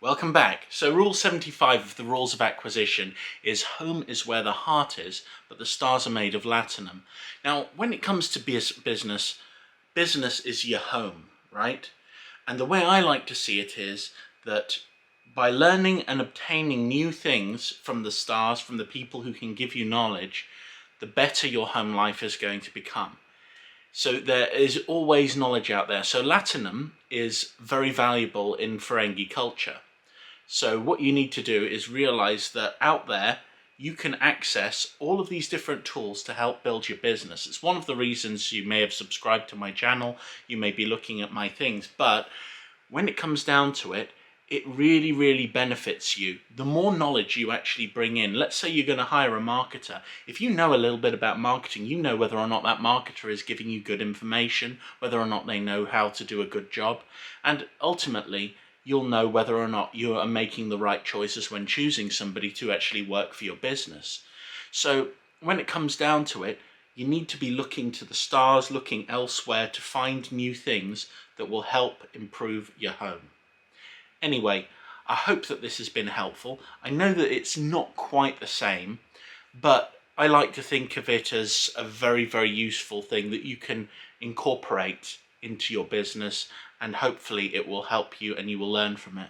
Welcome back. So rule 75 of the rules of acquisition is home is where the heart is, but the stars are made of latinum. Now, when it comes to business, business is your home, right? And the way I like to see it is that by learning and obtaining new things from the stars, from the people who can give you knowledge, the better your home life is going to become. So there is always knowledge out there. So latinum is very valuable in Ferengi culture. So what you need to do is realize that out there you can access all of these different tools to help build your business. It's one of the reasons you may have subscribed to my channel, you may be looking at my things, but when it comes down to it, it really benefits you. The more knowledge you actually bring in, let's say you're going to hire a marketer. If you know a little bit about marketing, you know whether or not that marketer is giving you good information, whether or not they know how to do a good job, and ultimately you'll know whether or not you are making the right choices when choosing somebody to actually work for your business. So when it comes down to it, you need to be looking to the stars, looking elsewhere to find new things that will help improve your home. Anyway, I hope that this has been helpful. I know that it's not quite the same, but I like to think of it as a very useful thing that you can incorporate into your business, and hopefully it will help you and you will learn from it.